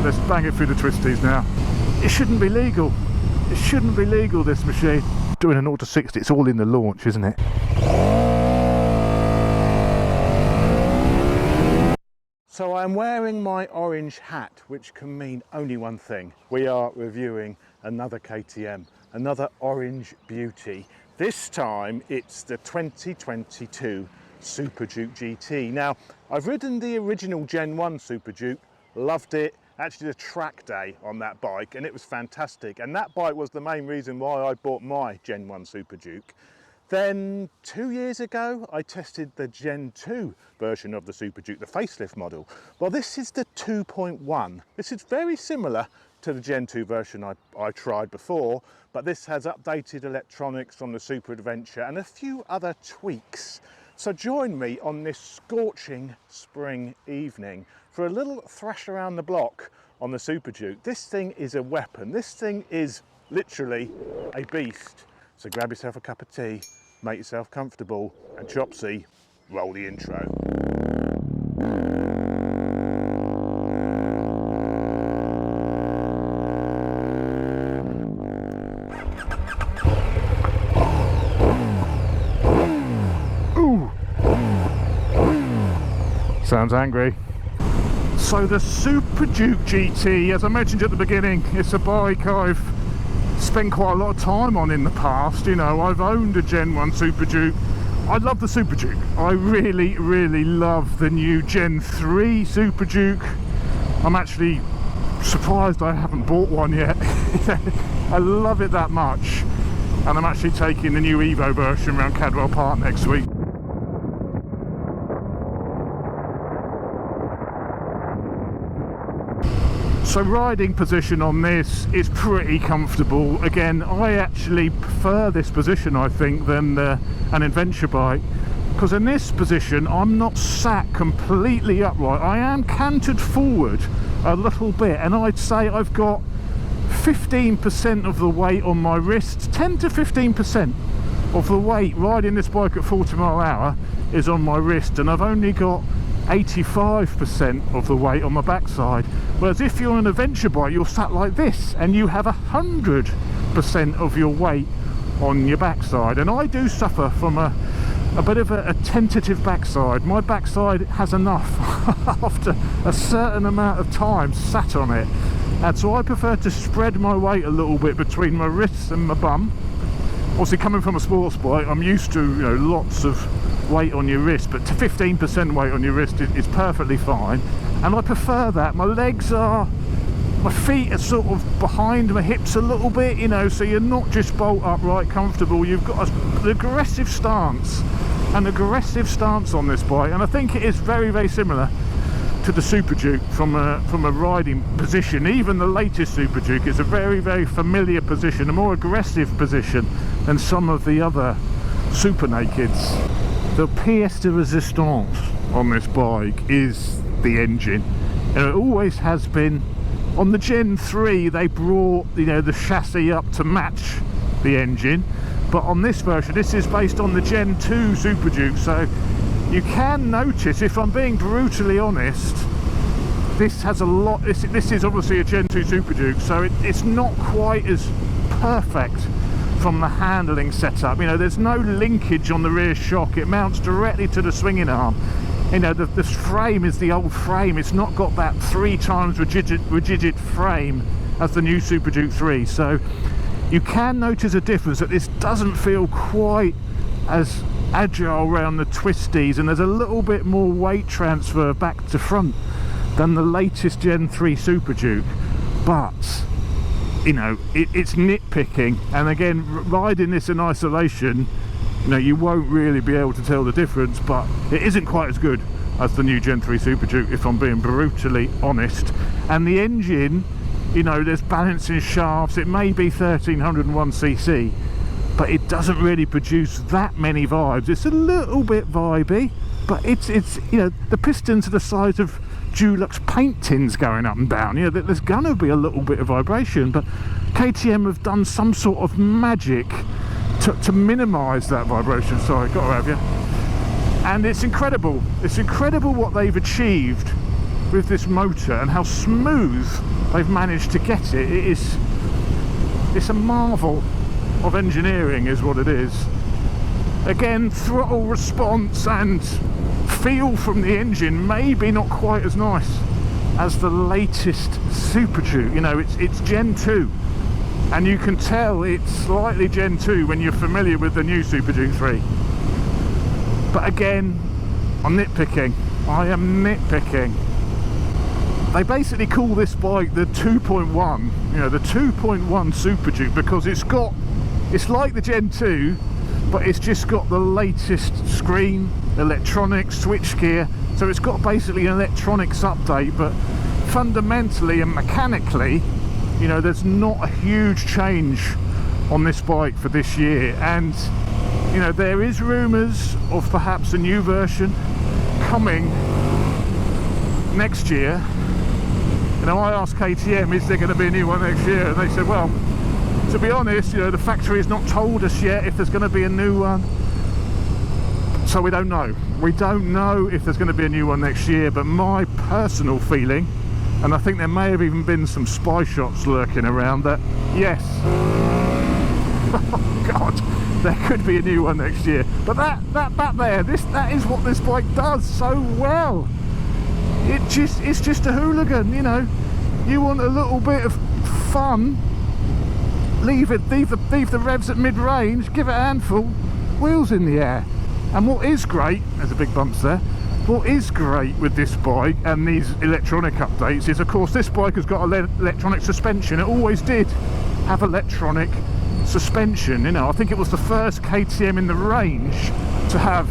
Right, let's bang it through the twisties now. It shouldn't be legal. It shouldn't be legal, this machine. Doing an 0 to 60, it's all in the launch, isn't it? So I'm wearing my orange hat, which can mean only one thing. We are reviewing another KTM, another orange beauty. This time it's the 2022 Super Duke GT. Now, I've ridden the original Gen 1 Super Duke, loved it. Actually did a track day on that bike and it was fantastic. And that bike was the main reason why I bought my Gen 1 Super Duke. Then 2 years ago, I tested the Gen 2 version of the Super Duke, the facelift model. Well, this is the 2.1. This is very similar to the Gen 2 version I tried before, but this has updated electronics from the Super Adventure and a few other tweaks. So join me on this scorching spring evening for a little thrash around the block on the Super Duke. This thing is a weapon. This thing is literally a beast. So grab yourself a cup of tea, make yourself comfortable, and Chopsy, roll the intro. Ooh! Sounds angry. So the Super Duke GT, as I mentioned at the beginning, it's a bike I've spent quite a lot of time on in the past. You know, I've owned a Gen 1 Super Duke. I love the Super Duke. I really, really love the new Gen 3 Super Duke. I'm actually surprised I haven't bought one yet. I love it that much. And I'm actually taking the new Evo version around Cadwell Park next week. So riding position on this is pretty comfortable. Again, I actually prefer this position, I think, than an adventure bike, because in this position I'm not sat completely upright. I am canted forward a little bit, and I'd say I've got 15% of the weight on my wrist. 10 to 15% of the weight riding this bike at 40 mile an hour is on my wrist, and I've only got 85% of the weight on my backside. Whereas if you're on an adventure bike, you're sat like this and you have 100% of your weight on your backside. And I do suffer from a bit of a tentative backside. My backside has enough after a certain amount of time sat on it, and so I prefer to spread my weight a little bit between my wrists and my bum. Obviously, coming from a sports bike, I'm used to, you know, lots of weight on your wrist, but to 15% weight on your wrist is perfectly fine, and I prefer that. My feet are sort of behind my hips a little bit, you know, so you're not just bolt upright comfortable. You've got an aggressive stance on this bike, and I think it is very, very similar to the Super Duke from a riding position. Even the latest Super Duke is a very, very familiar position, a more aggressive position than some of the other Super Nakeds. The pièce de résistance on this bike is the engine, and it always has been. On the Gen 3 they brought, you know, the chassis up to match the engine, but on this version, this is based on the Gen 2 Super Duke, so you can notice, if I'm being brutally honest, this has a lot. This is obviously a Gen 2 Super Duke, so it's not quite as perfect from the handling setup. You know, there's no linkage on the rear shock. It mounts directly to the swinging arm. You know, the frame is the old frame. It's not got that 3 times rigid frame as the new Super Duke 3. So you can notice a difference, that this doesn't feel quite as agile around the twisties, and there's a little bit more weight transfer back to front than the latest Gen 3 Super Duke. But you know, it's nitpicking, and again, riding this in isolation, you know, you won't really be able to tell the difference, but it isn't quite as good as the new Gen 3 Super Duke, if I'm being brutally honest. And the engine, you know, there's balancing shafts, it may be 1301cc, but it doesn't really produce that many vibes. It's a little bit vibey, but it's you know, the pistons are the size of Dulux paint tins going up and down. You know, there's gonna be a little bit of vibration, but KTM have done some sort of magic to minimize that vibration. Sorry, gotta have you. And it's incredible what they've achieved with this motor and how smooth they've managed to get it. It's a marvel of engineering is what it is. Again, throttle response and feel from the engine maybe not quite as nice as the latest Super Duke. You know, it's Gen 2, and you can tell it's slightly Gen 2 when you're familiar with the new Super Duke 3. But again, I'm nitpicking. I am nitpicking. They basically call this bike the 2.1, you know, the 2.1 Super Duke, because it's like the Gen 2, but it's just got the latest screen, electronics, switchgear. So it's got basically an electronics update, but fundamentally and mechanically, you know, there's not a huge change on this bike for this year. And you know, there is rumours of perhaps a new version coming next year. You know, I asked KTM, is there going to be a new one next year? And they said, well, to be honest, you know, the factory has not told us yet if there's going to be a new one. So we don't know. We don't know if there's going to be a new one next year, but my personal feeling, and I think there may have even been some spy shots lurking around, that yes, oh God, there could be a new one next year. But that back there, that is what this bike does so well. It's just a hooligan, you know. You want a little bit of fun, leave the revs at mid-range, give it a handful, wheels in the air. And what is great, there's a big bumps there, what is great with this bike and these electronic updates is, of course, this bike has got electronic suspension. It always did have electronic suspension, you know. I think it was the first KTM in the range to have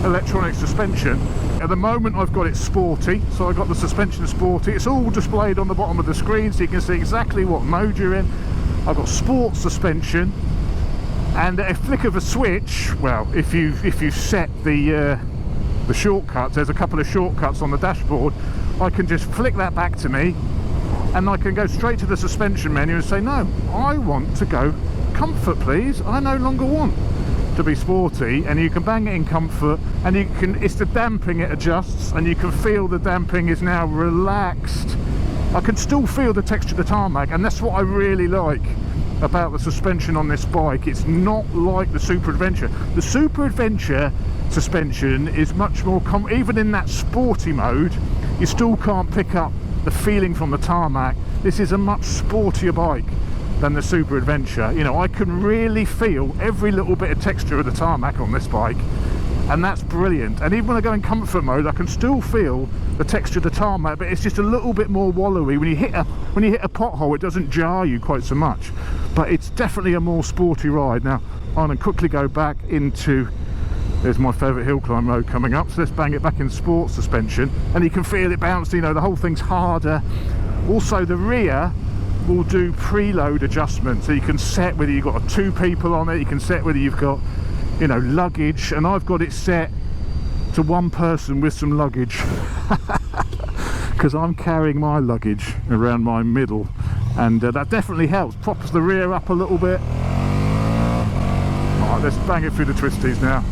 electronic suspension. At the moment I've got it sporty, so I've got the suspension sporty. It's all displayed on the bottom of the screen so you can see exactly what mode you're in. I've got sport suspension, and a flick of a switch, well, if you set the shortcuts, there's a couple of shortcuts on the dashboard, I can just flick that back to me and I can go straight to the suspension menu and say, no, I want to go comfort please, I no longer want to be sporty. And you can bang it in comfort, and you can, it's the damping, it adjusts, and you can feel the damping is now relaxed. I can still feel the texture of the tarmac, and that's what I really like about the suspension on this bike. It's not like the Super Adventure. The Super Adventure suspension is much more even in that sporty mode, you still can't pick up the feeling from the tarmac. This is a much sportier bike than the Super Adventure. You know, I can really feel every little bit of texture of the tarmac on this bike, and that's brilliant. And even when I go in comfort mode, I can still feel the texture of the tarmac, but it's just a little bit more wallowy. When you hit a pothole, it doesn't jar you quite so much, but it's definitely a more sporty ride. Now I'm going to quickly go back into, there's my favourite hill climb mode coming up, so let's bang it back in sport suspension, and you can feel it bounce. You know, the whole thing's harder. Also, the rear will do preload adjustments, so you can set whether you've got 2 people on it, you can set whether you've got, you know, luggage, and I've got it set to 1 person with some luggage because I'm carrying my luggage around my middle, and that definitely helps, props the rear up a little bit. Alright, let's bang it through the twisties now.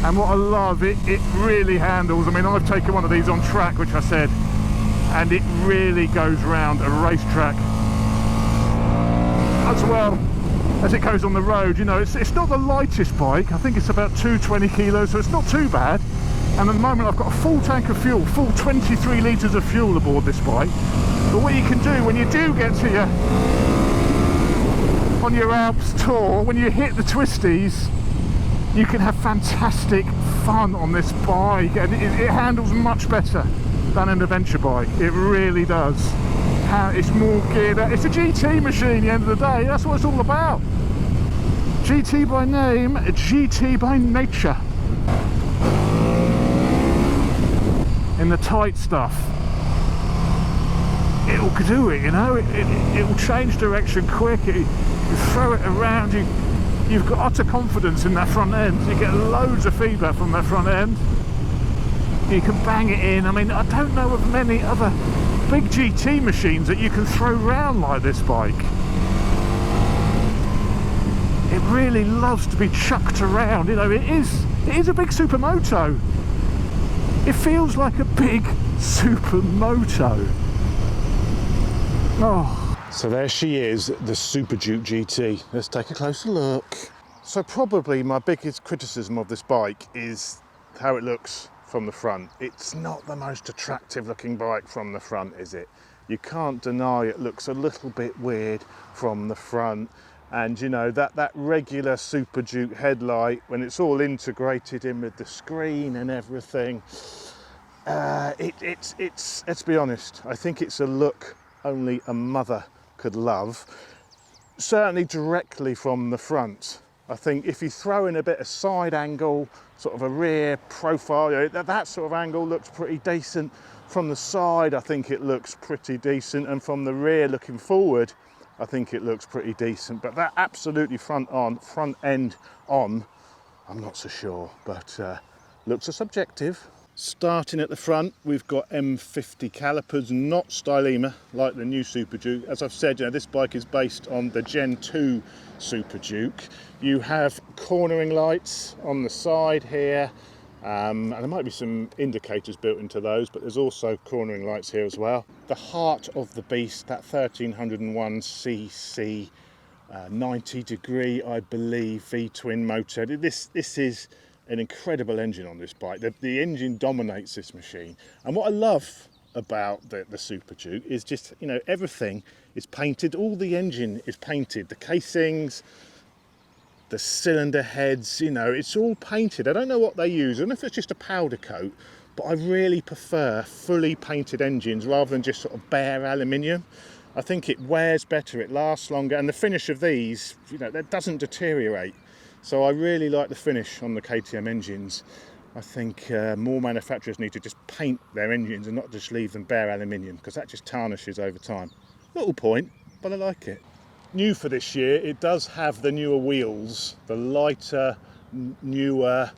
And what I love, it really handles, I mean, I've taken one of these on track, which I said, and it really goes round a racetrack as well as it goes on the road. You know, it's not the lightest bike, I think it's about 220 kilos, so it's not too bad. And at the moment I've got a full tank of fuel, full 23 litres of fuel aboard this bike. But what you can do when you do get to on your Alps tour, when you hit the twisties, you can have fantastic fun on this bike, and it handles much better than an adventure bike. It really does. It's more geared up. It's a GT machine at the end of the day. That's what it's all about. GT by name, GT by nature. In the tight stuff, it'll do it, you know. It will change direction quick. You throw it around. You've got utter confidence in that front end. You get loads of feedback from that front end. You can bang it in. I mean, I don't know of many other big GT machines that you can throw around like this bike. It really loves to be chucked around. You know, it is a big supermoto. It feels like a big Supermoto. Oh. So there she is, the Super Duke GT. Let's take a closer look. So probably my biggest criticism of this bike is how it looks from the front. It's not the most attractive looking bike from the front, is it? You can't deny it looks a little bit weird from the front. And you know, that regular Super Duke headlight, when it's all integrated in with the screen and everything, let's be honest, I think it's a look only a mother could love, certainly directly from the front. I think if you throw in a bit of side angle, sort of a rear profile, you know, that sort of angle looks pretty decent. From the side, I think it looks pretty decent, and from the rear looking forward, I think it looks pretty decent. But that absolutely front end on, I'm not so sure, but looks are subjective. Starting at the front, we've got M50 calipers, not Stylema like the new Super Duke. As I've said, you know, this bike is based on the Gen 2 Super Duke. You have cornering lights on the side here, and there might be some indicators built into those, but there's also cornering lights here as well. The heart of the beast, that 1301cc 90 degree, I believe, V-twin motor. This is an incredible engine on this bike. The engine dominates this machine. And what I love about the Super Duke is just, you know, everything is painted. All the engine is painted. The casings, the cylinder heads, you know, it's all painted. I don't know what they use. I don't know if it's just a powder coat, but I really prefer fully painted engines rather than just sort of bare aluminium. I think it wears better, it lasts longer, and the finish of these, you know, that doesn't deteriorate. So I really like the finish on the KTM engines. I think more manufacturers need to just paint their engines and not just leave them bare aluminium, because that just tarnishes over time. Little point, but I like it. New for this year, it does have the newer wheels, the lighter, newer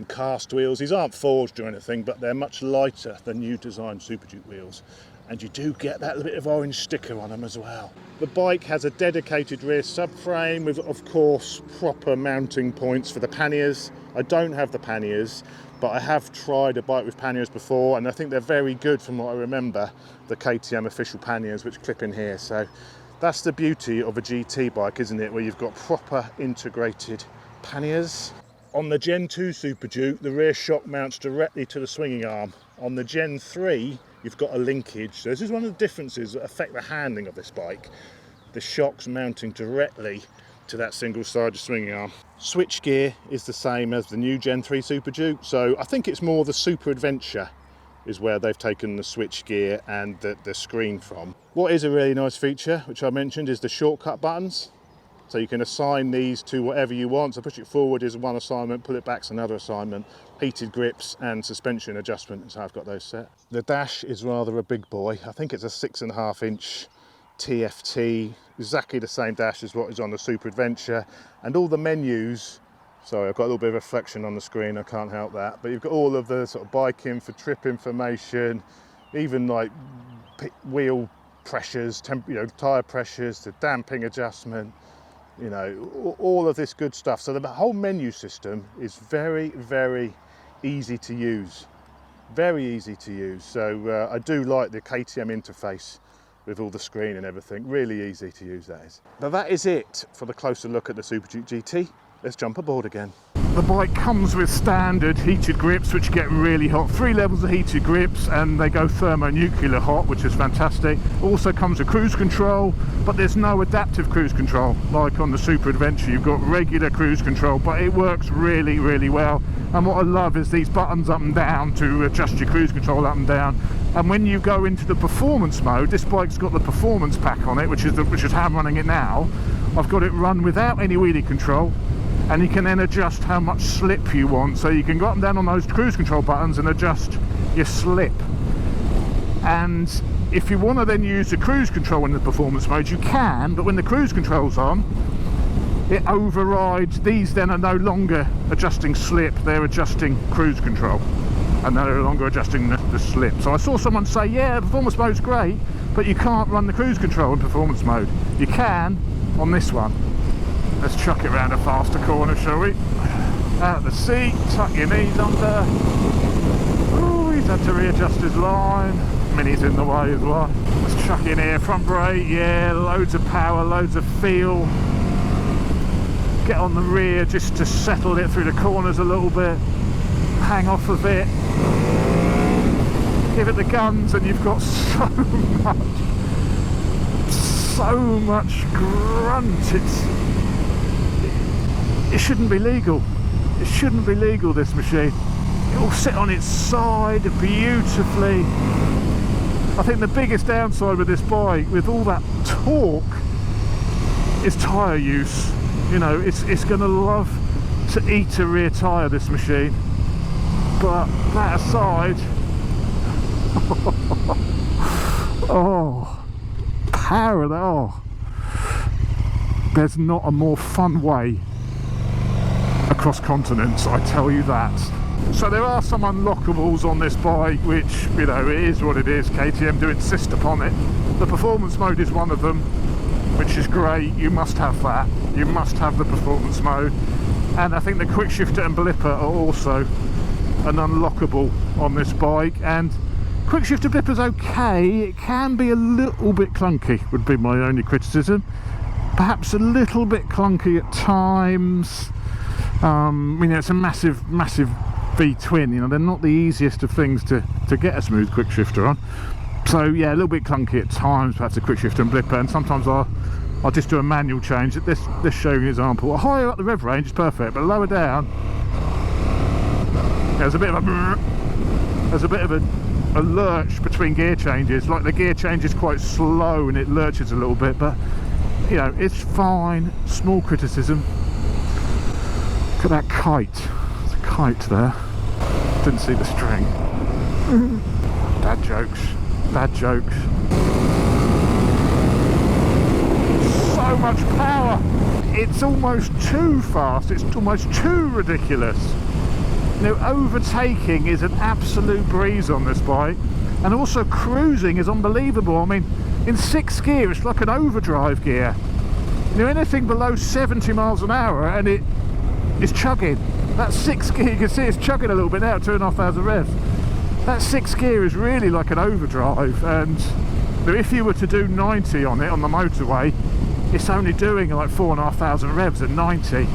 cast wheels. These aren't forged or anything, but they're much lighter than new design Super Duke wheels. And you do get that little bit of orange sticker on them as well. The bike has a dedicated rear subframe with, of course, proper mounting points for the panniers. I don't have the panniers, but I have tried a bike with panniers before, and I think they're very good from what I remember, the KTM official panniers, which clip in here. So that's the beauty of a GT bike, isn't it, where you've got proper integrated panniers. On the Gen 2 Super Duke, the rear shock mounts directly to the swinging arm. On the Gen 3, you've got a linkage. So this is one of the differences that affect the handling of this bike. The shock's mounting directly to that single-sided swinging arm. Switch gear is the same as the new Gen 3 Super Duke, so I think it's more the Super Adventure is where they've taken the switch gear and the screen from. What is a really nice feature, which I mentioned, is the shortcut buttons. So you can assign these to whatever you want. So push it forward is one assignment, pull it back is another assignment. Heated grips and suspension adjustment is how I've got those set. The dash is rather a big boy. I think it's a 6.5-inch TFT, exactly the same dash as what is on the Super Adventure. And all the menus, sorry, I've got a little bit of reflection on the screen, I can't help that. But you've got all of the sort of bike info, trip information, even like wheel pressures, tyre pressures, the damping adjustment. You know, all of this good stuff. So the whole menu system is very, very easy to use. Very easy to use. So I do like the KTM interface with all the screen and everything. Really easy to use, that is. Now that is it for the closer look at the Super Duke GT. Let's jump aboard again. The bike comes with standard heated grips, which get really hot. 3 levels of heated grips, and they go thermonuclear hot, which is fantastic. Also comes with cruise control, but there's no adaptive cruise control like on the Super Adventure. You've got regular cruise control, but it works really, really well. And what I love is these buttons up and down to adjust your cruise control up and down. And when you go into the performance mode, this bike's got the performance pack on it, which is how I'm running it now. I've got it run without any wheelie control. And you can then adjust how much slip you want. So you can go up and down on those cruise control buttons and adjust your slip. And if you want to then use the cruise control in the performance mode, you can, but when the cruise control's on, it overrides. These then are no longer adjusting slip, they're adjusting cruise control. And they're no longer adjusting the slip. So I saw someone say, yeah, the performance mode's great, but you can't run the cruise control in performance mode. You can on this one. Let's chuck it round a faster corner, shall we? Out the seat, tuck your knees under. Oh, had to readjust his line. Mini's in the way as well. Let's chuck in here, front brake, yeah, loads of power, loads of feel. Get on the rear just to settle it through the corners a little bit. Hang off of it. Give it the guns and you've got so much grunt. It shouldn't be legal. It shouldn't be legal, this machine. It will sit on its side beautifully. I think the biggest downside with this bike, with all that torque, is tyre use. You know, it's going to love to eat a rear tyre, this machine. But that aside, oh, power of that, oh. There's not a more fun way across continents, I tell you that. So there are some unlockables on this bike, which, you know, it is what it is. KTM do insist upon it. The performance mode is one of them, which is great. You must have that. You must have the performance mode. And I think the quick shifter and blipper are also an unlockable on this bike. And quick shifter blipper's okay. It can be a little bit clunky, would be my only criticism. Perhaps a little bit clunky at times. You know, it's a massive V-twin, you know, they're not the easiest of things to get a smooth quick shifter on. So yeah, a little bit clunky at times, perhaps a quick shifter and blipper, and sometimes I'll just do a manual change. This showing an example. Higher up the rev range is perfect, but lower down, there's a bit of a lurch between gear changes. Like the gear change is quite slow and it lurches a little bit, but you know, it's fine. Small criticism. Look at that kite. There's a kite there. Didn't see the string. Dad jokes. Dad jokes. So much power. It's almost too fast. It's almost too ridiculous. You know, overtaking is an absolute breeze on this bike. And also cruising is unbelievable. I mean, in 6th gear, it's like an overdrive gear. You know, anything below 70 miles an hour and it's chugging. That 6th gear, you can see it's chugging a little bit now, 2,500 revs. That 6th gear is really like an overdrive, and if you were to do 90 on it on the motorway, it's only doing like 4,500 revs at 90.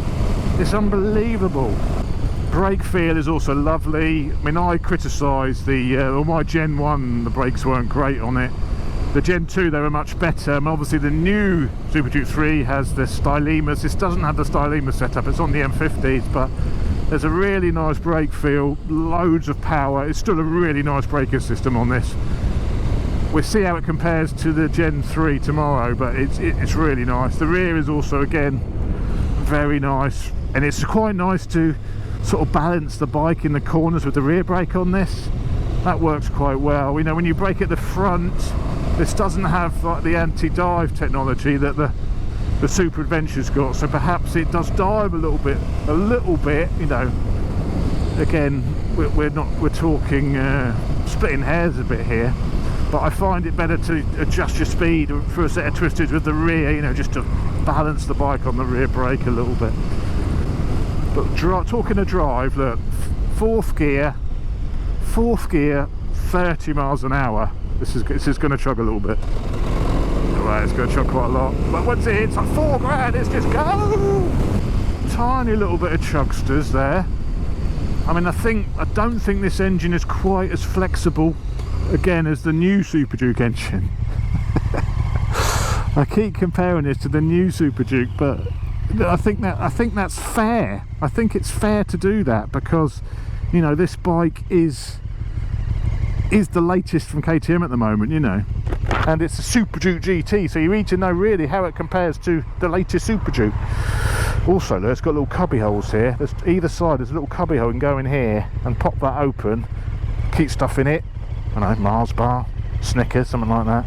It's unbelievable. Brake feel is also lovely. I mean, I criticised my Gen 1, the brakes weren't great on it. The Gen 2, they were much better. And obviously the new Super Duke 3 has the stylemas. This doesn't have the stylema setup, it's on the M50s, but there's a really nice brake feel, loads of power. It's still a really nice braking system on this. We'll see how it compares to the Gen 3 tomorrow, but it's really nice. The rear is also, again, very nice. And it's quite nice to sort of balance the bike in the corners with the rear brake on this. That works quite well. You know, when you brake at the front, this doesn't have like the anti-dive technology that the Super Adventure's got, so perhaps it does dive a little bit, you know. Again, we're talking splitting hairs a bit here, but I find it better to adjust your speed for a set of twisters with the rear, you know, just to balance the bike on the rear brake a little bit. But talking of drive, look, 4th gear, 30 miles an hour. This is going to chug a little bit. Right, it's going to chug quite a lot. But once it hits like 4 grand, it's just go! Tiny little bit of chugsters there. I mean, I don't think this engine is quite as flexible, again, as the new Super Duke engine. I keep comparing this to the new Super Duke, but I think that's fair. I think it's fair to do that because, you know, this bike is the latest from KTM at the moment, you know, and it's a Super Duke GT, so you need to know really how it compares to the latest Super Duke. Also, look, it's got little cubby holes here. There's either side, there's a little cubby hole. You can go in here and pop that open, keep stuff in it. I don't know, Mars bar, Snickers, something like that.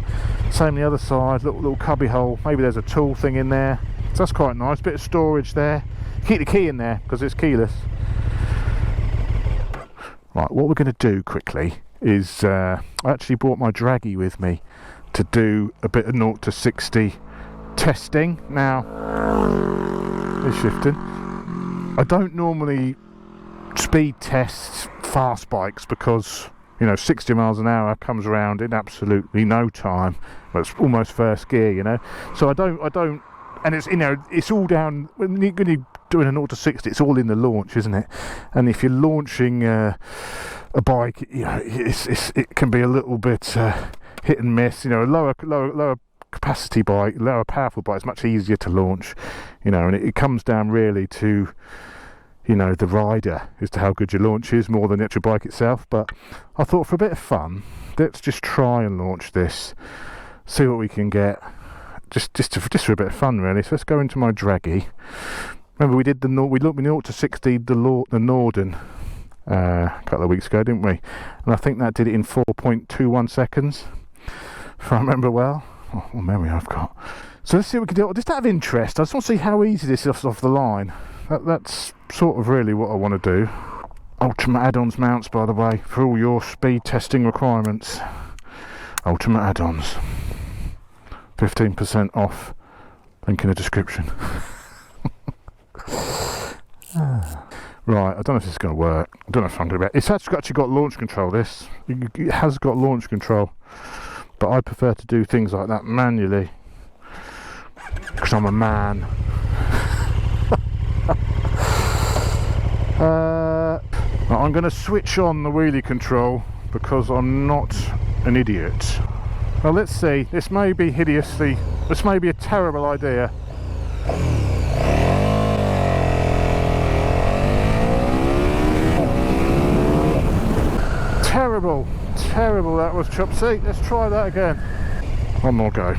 Same the other side, little cubby hole. Maybe there's a tool thing in there. So that's quite nice. Bit of storage there. Keep the key in there because it's keyless. Right, what we're going to do quickly is I actually brought my draggy with me to do a bit of 0 to 60 testing. Now, it's shifting. I don't normally speed test fast bikes because you know, 60 miles an hour comes around in absolutely no time. Well, it's almost first gear, you know. So I don't, and it's, you know, it's all down when you're doing a 0 to 60. It's all in the launch, isn't it? And if you're launching a bike, you know, it can be a little bit hit and miss. You know, a lower capacity bike, lower powerful bike is much easier to launch, you know, and it comes down really to, you know, the rider as to how good your launch is more than the actual bike itself. But I thought for a bit of fun, let's just try and launch this, see what we can get, just for a bit of fun really. So let's go into my draggy. Remember we did we 0 to 60 the Norden a couple of weeks ago, didn't we? And I think that did it in 4.21 seconds, if I remember well. Oh, what memory I've got. So let's see what we can do. Just out of interest, I just want to see how easy this is off the line. That's sort of really what I want to do. Ultimate add-ons mounts, by the way, for all your speed testing requirements. Ultimate add-ons. 15% off. Link in the description. Right, I don't know if this is going to work. I don't know if I'm going to be... It's actually got launch control, this. It has got launch control. But I prefer to do things like that manually. Because I'm a man. I'm going to switch on the wheelie control because I'm not an idiot. Well, let's see. This may be hideously... This may be a terrible idea. Terrible that was, Chop. See, let's try that again. One more go.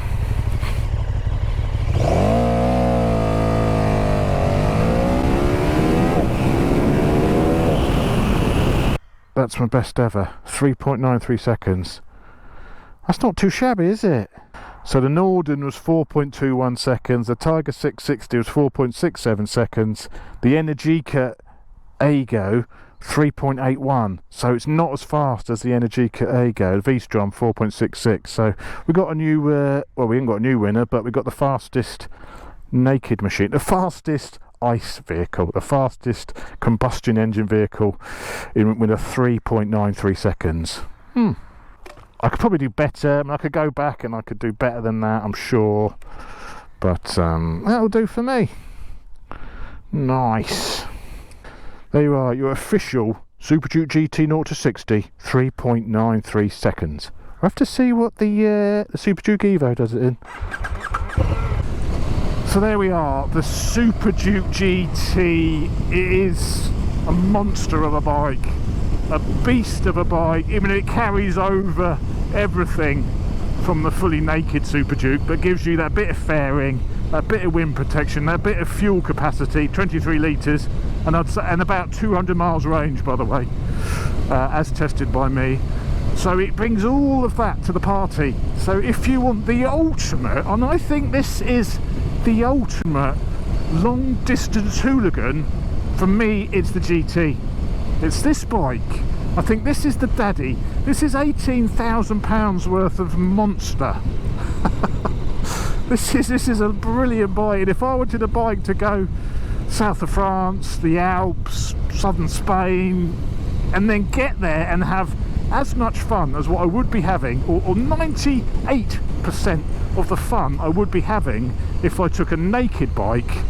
That's my best ever. 3.93 seconds. That's not too shabby, is it? So the Norden was 4.21 seconds, the Tiger 660 was 4.67 seconds, the Energica Ego 3.81, so it's not as fast as the Energica Ego, V-Strom 4.66. So we got a new, well, we haven't got a new winner, but we got the fastest naked machine, the fastest ICE vehicle, the fastest combustion engine vehicle with a 3.93 seconds. I could probably do better. I mean, I could go back and I could do better than that, I'm sure, but that'll do for me. Nice. There you are, your official Super Duke GT 0 to 60, 3.93 seconds. I have to see what the Super Duke Evo does it in. So there we are, the Super Duke GT. It is a monster of a bike, a beast of a bike. I mean, it carries over everything from the fully naked Super Duke, but gives you that bit of fairing, that bit of wind protection, that bit of fuel capacity, 23 litres, and about 200 miles range, by the way, as tested by me. So it brings all of that to the party. So if you want the ultimate, and I think this is the ultimate long distance hooligan, for me it's the GT. It's this bike. I think this is the daddy. This is £18,000 worth of monster. This is a brilliant bike, and if I wanted a bike to go south of France, the Alps, southern Spain, and then get there and have as much fun as what I would be having, or 98% of the fun I would be having if I took a naked bike,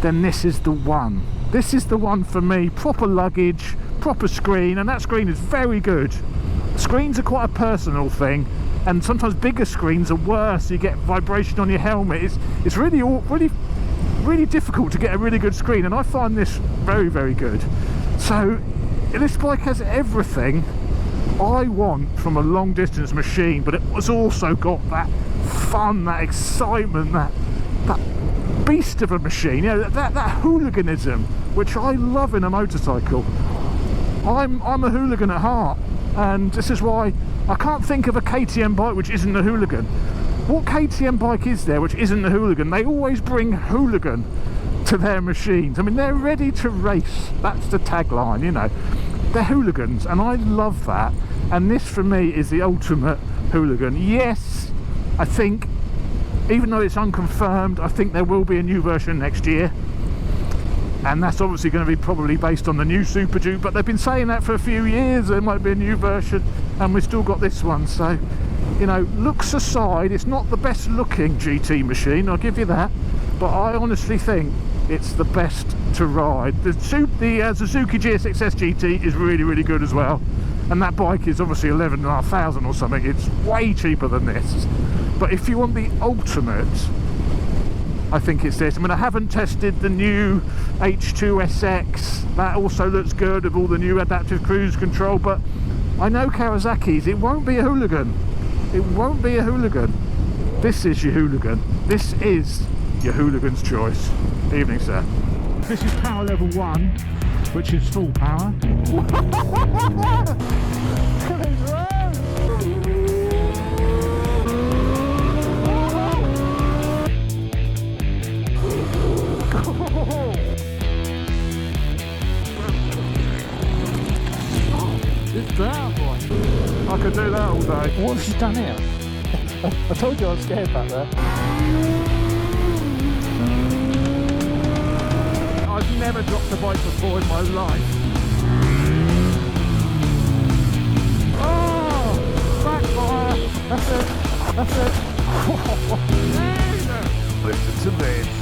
then this is the one. This is the one for me. Proper luggage, proper screen, and that screen is very good. Screens are quite a personal thing, and sometimes bigger screens are worse. You get vibration on your helmet. It's really difficult to get a really good screen, and I find this very, very good. So this bike has everything I want from a long distance machine, but it was also got that fun, that excitement, that beast of a machine, you know, that hooliganism, which I love in a motorcycle. I'm a hooligan at heart, and this is why I can't think of a KTM bike which isn't a hooligan. What KTM bike is there which isn't a hooligan? They always bring hooligan to their machines. I mean, they're ready to race. That's the tagline, you know. They're hooligans, and I love that. And this for me is the ultimate hooligan. Yes, I think, even though it's unconfirmed, I think there will be a new version next year. and that's obviously going to be probably based on the new Super Duke, but they've been saying that for a few years. There might be a new version, and we've still got this one. So, you know, looks aside, it's not the best looking GT machine, I'll give you that, but I honestly think it's the best to ride. The Suzuki GSX-S GT is really, really good as well, and that bike is obviously 11,500 or something. It's way cheaper than this, but if you want the ultimate, I think it's this. I mean, I haven't tested the new H2SX. That also looks good with all the new adaptive cruise control, but I know Kawasaki's, it won't be a hooligan. It won't be a hooligan. This is your hooligan. This is your hooligan's choice. Evening, sir. This is power level 1, which is full power. It's down, boy. I could do that all day. What have you done here? I told you I was scared back there. I've never dropped a bike before in my life. Oh! Backfire! That's it! That's it! Listen to this.